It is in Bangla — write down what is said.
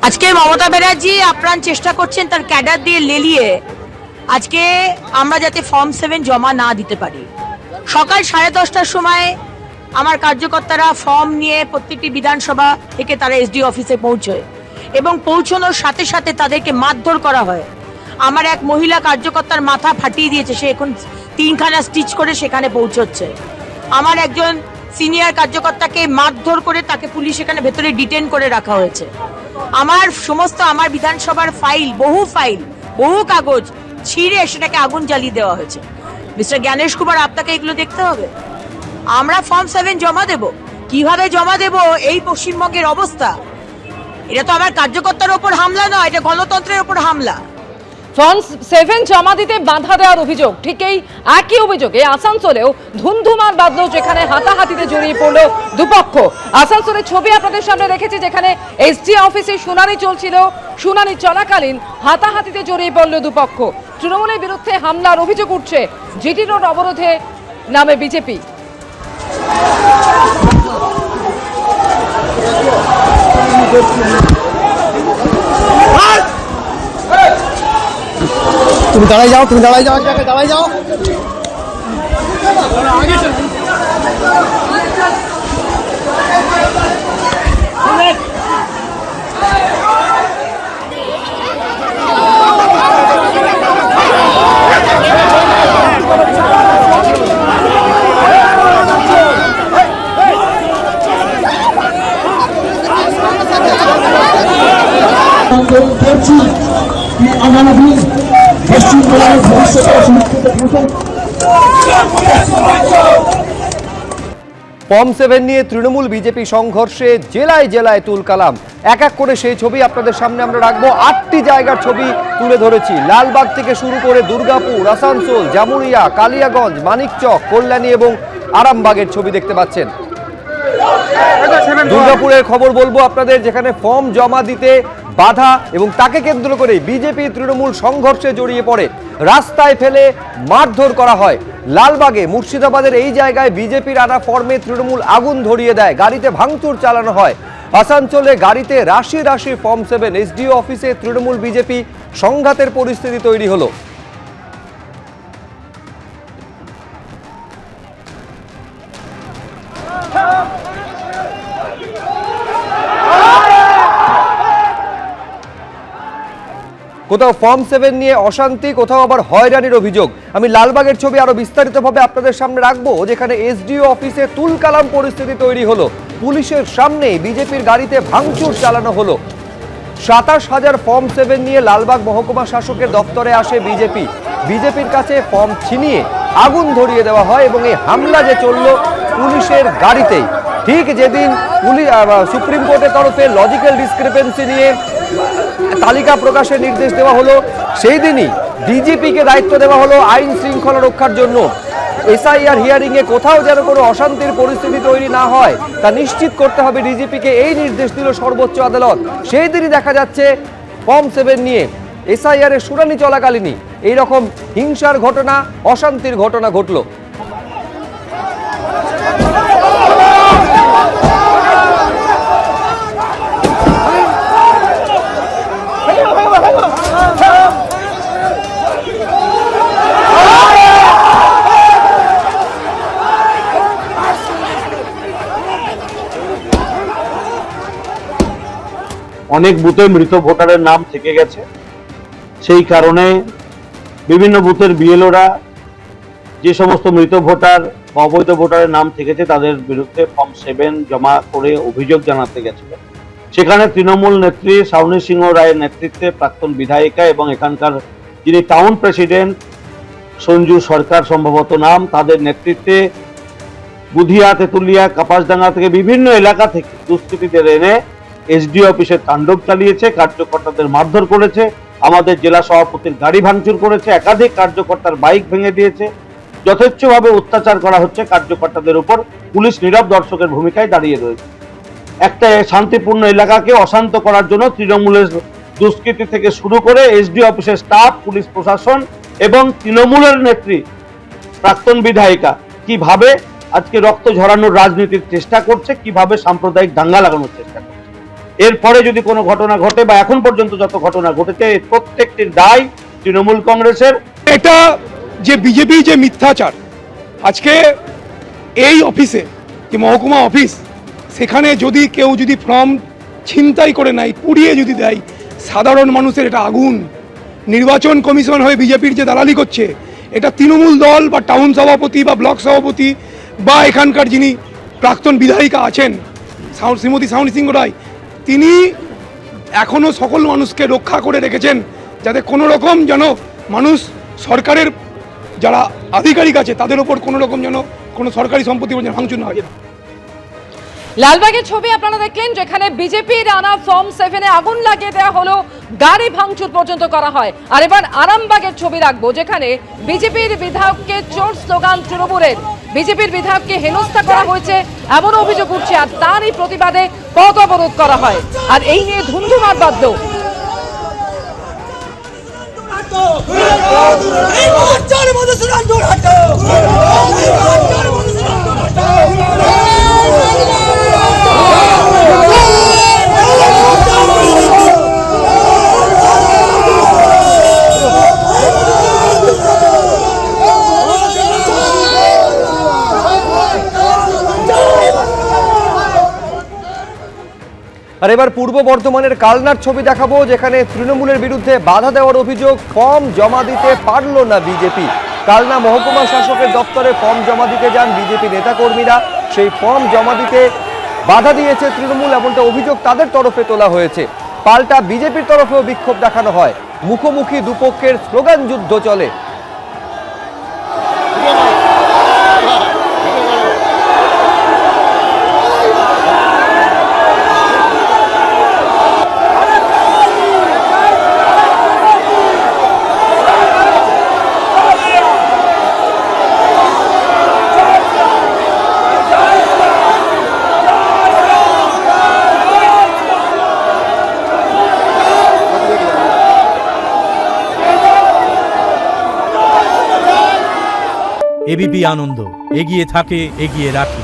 আজকে মমতা ব্যানার্জি আপ্রাণ চেষ্টা করছেন তার ক্যাডার দিয়ে লেলিয়ে আজকে আমরা যাতে ফর্ম 7 জমা না দিতে পারি। সকাল 10:30টার সময় আমার কার্যকর্তারা ফর্ম নিয়ে প্রত্যেকটি বিধানসভা থেকে তারা এসডি অফিসে পৌঁছয় এবং পৌঁছানোর সাথে সাথে তাদেরকে মারধর করা হয়। আমার এক মহিলা কার্যকর্তার মাথা ফাটিয়ে দিয়েছে, সে এখন 3খানা স্টিচ করে সেখানে পৌঁছচ্ছে। আমার একজন সিনিয়র কার্যকর্তাকে মারধর করে তাকে পুলিশ এখানে ভেতরে ডিটেন করে রাখা হয়েছে। আমার সমস্ত আমার বিধানসভার ফাইল, বহু কাগজ ছিঁড়ে সেটাকে আগুন জ্বালিয়ে দেওয়া হয়েছে। মিস্টার জ্ঞানেশ কুমার, আপনাকে এগুলো দেখতে হবে। আমরা ফর্ম 7 জমা দেব, কিভাবে জমা দেব এই পশ্চিমবঙ্গের অবস্থা। এটা তো আমার কার্যকর্তার ওপর হামলা নয়, এটা গণতন্ত্রের ওপর হামলা। ফর্ম 7 জমা দিতে বাধা দেওয়ার অভিযোগ, ঠিক এই একই অভিযোগে আসানসোলেও ধুমধুমার বাঁধলো, যেখানে হাতাহাতিতে জড়িয়ে পড়লো দুপক্ষ। আসানসোলের ছবি আপনাদের সামনে রেখেছি, যেখানে এসডি অফিসে শুনানি চলছিল, শুনানি চলাকালীন হাতাহাতিতে জড়িয়ে পড়লো দুপক্ষ। তৃণমূলের বিরুদ্ধে হামলার অভিযোগ উঠছে, জিটি রোড অবরোধে নামে বিজেপি। তুমি দাঁড়াই যাও, তুমি দাঁড়াই যাও, দাঁড়াই যাও। আগামী দিন পশ্চিমবঙ্গের ভবিষ্যতের সুরক্ষিত ফর্ম 7 নিয়ে তৃণমূল বিজেপি সংঘর্ষে জেলায় জেলায় তুলকালাম। এক এক করে সেই ছবি আপনাদের সামনে আমরা রাখবো। 8টি জায়গার ছবি তুলে ধরেছি। লালবাগ থেকে শুরু করে দুর্গাপুর, আসানসোল, জামুরিয়া, কালিয়াগঞ্জ, মানিকচক, কল্যাণী এবং আরামবাগের ছবি দেখতে পাচ্ছেন। দুর্গাপুরের খবর বলবো আপনাদের, যেখানে ফর্ম জমা দিতে বাধা এবং তাকে কেন্দ্র করে বিজেপি তৃণমূল সংঘর্ষে জড়িয়ে পড়ে, রাস্তায় ফেলে মারধর করা হয়। লালবাগে, মুর্শিদাবাদের এই জায়গায় বিজেপির আনা ফর্মে তৃণমূল আগুন ধরিয়ে দেয়, গাড়িতে ভাঙচুর চালানো হয়। আসানসোলে গাড়িতে রাশি রাশি ফর্ম 7, এসডিও অফিসে তৃণমূল বিজেপি সংঘাতের পরিস্থিতি তৈরি হলো। কোথাও ফর্ম 7 নিয়ে অশান্তি, কোথাও আবার হয়রানির অভিযোগ। আমি লালবাগের ছবি আরো বিস্তারিতভাবে আপনাদের সামনে রাখবো, যেখানে এসডিও অফিসে তুলকালাম পরিস্থিতি তৈরি হলো। পুলিশের সামনে বিজেপির গাড়িতে ভাঙচুর চালানো হলো। 27,000 ফর্ম 7 নিয়ে লালবাগ মহকুমা শাসকের দপ্তরে আসে বিজেপি। বিজেপির কাছে ফর্ম ছিনিয়ে আগুন ধরিয়ে দেওয়া হয় এবং এই হামলা যে চলল পুলিশের গাড়িতেই, ঠিক যেদিন সুপ্রিম কোর্টের তরফে লজিক্যাল ডিসক্রিপেন্সি নিয়ে তালিকা প্রকাশের নির্দেশ দেওয়া হলো, সেই দিনই ডিজিপিকে দায়িত্ব দেওয়া হলো আইন শৃঙ্খলা রক্ষার জন্য। এসআইআর হিয়ারিং এ কোথাও যেন কোনো অশান্তির পরিস্থিতি তৈরি না হয় তা নিশ্চিত করতে হবে ডিজিপিকে, এই নির্দেশ দিল সর্বোচ্চ আদালত। সেই দিনই দেখা যাচ্ছে ফর্ম 7 নিয়ে এসআইআর এর শুনানি চলাকালীনই এইরকম হিংসার ঘটনা, অশান্তির ঘটনা ঘটল। অনেক বুথে মৃত ভোটারের নাম থেকে গেছে, সেই কারণে বিভিন্ন বুথের বিএলওরা যে সমস্ত মৃত ভোটার বা অবৈধ ভোটারের নাম থেকেছে তাদের বিরুদ্ধে ফর্ম 7 জমা করে অভিযোগ জানাতে গেছিল। সেখানে তৃণমূল নেত্রী শাওনী সিংহ রায়ের নেতৃত্বে প্রাক্তন বিধায়িকা এবং এখানকার যিনি টাউন প্রেসিডেন্ট সঞ্জু সরকার সম্ভবত নাম, তাদের নেতৃত্বে বুধিয়া, তেতুলিয়া, কাপাসডাঙ্গা থেকে বিভিন্ন এলাকা থেকে দুষ্কৃতীদের এনে এসডিও অফিসের তাণ্ডব চালিয়েছে, কার্যকর্তাদের মারধর করেছে, আমাদের জেলা সভাপতির গাড়ি ভাঙচুর করেছে, একাধিক কার্যকর্তার বাইক ভেঙে দিয়েছে। যথেচ্ছভাবে অত্যাচার করা হচ্ছে কার্যকর্তাদের উপর। পুলিশ নীরব দর্শকের ভূমিকায় দাঁড়িয়ে রয়েছে। একটা শান্তিপূর্ণ এলাকাকে অশান্ত করার জন্য তৃণমূলের দুষ্কৃতি থেকে শুরু করে এসডিও অফিসের স্টাফ, পুলিশ প্রশাসন এবং তৃণমূলের নেত্রী প্রাক্তন বিধায়িকা কিভাবে আজকে রক্ত ঝরানোর রাজনীতির চেষ্টা করছে, কিভাবে সাম্প্রদায়িক দাঙ্গা লাগানোর চেষ্টা করছে। এরপরে যদি কোনো ঘটনা ঘটে বা এখন পর্যন্ত যত ঘটনা ঘটেছে এর প্রত্যেকটির দায় তৃণমূল কংগ্রেসের। এটা যে বিজেপি যে মিথ্যাচার, আজকে এই অফিসে যে মহকুমা অফিস, সেখানে যদি কেউ যদি ফর্ম ছিনতাই করে নেয়, পুড়িয়ে যদি দেয়, সাধারণ মানুষের এটা আগুন। নির্বাচন কমিশন হয়ে বিজেপির যে দালালি করছে, এটা তৃণমূল দল বা টাউন সভাপতি বা ব্লক সভাপতি বা এখানকার যিনি প্রাক্তন বিধায়িকা আছেন শ্রীমতী শাওনি সিংহ রায়, তিনি এখনও সকল মানুষকে রক্ষা করে রেখেছেন যাতে কোনো রকম যেন মানুষ সরকারের যারা আধিকারিক আছে তাদের ওপর কোনো রকম যেন কোনো সরকারি সম্পত্তি ভাঙচুর না হয়। লালবাগের ছবি আপনারা দেখলেন, যেখানে বিজেপির আনা ফর্ম 7-এ আগুন লাগিয়ে দেওয়া হলো, গাড়ি ভাঙচুর পর্যন্ত করা হয়। আর এবার আরামবাগের ছবি রাখবো, যেখানে বিজেপির বিধায়ককে চোর স্লোগান তৃণমূলের, বিজেপির বিধায়ককে হেনস্থা করা হয়েছে এমন অভিযোগ উঠছে, আর তারই প্রতিবাদে পথ অবরোধ করা হয়। আর এই নিয়ে ধুন্ধুমার বাজলো। আর এবার পূর্ব বর্ধমানের কালনার ছবি দেখাবো, যেখানে তৃণমূলের বিরুদ্ধে বাধা দেওয়ার অভিযোগ, ফর্ম জমা দিতে পারল না বিজেপি। কালনা মহকুমা শাসকের দপ্তরে ফর্ম জমা দিতে যান বিজেপি নেতাকর্মীরা, সেই ফর্ম জমা দিতে বাধা দিয়েছে তৃণমূল, এমনটা অভিযোগ তাদের তরফে তোলা হয়েছে। পাল্টা বিজেপির তরফেও বিক্ষোভ দেখানো হয়, মুখোমুখি দুপক্ষের স্লোগান যুদ্ধ চলে। এবিপি আনন্দ, এগিয়ে থাকে, এগিয়ে রাখে।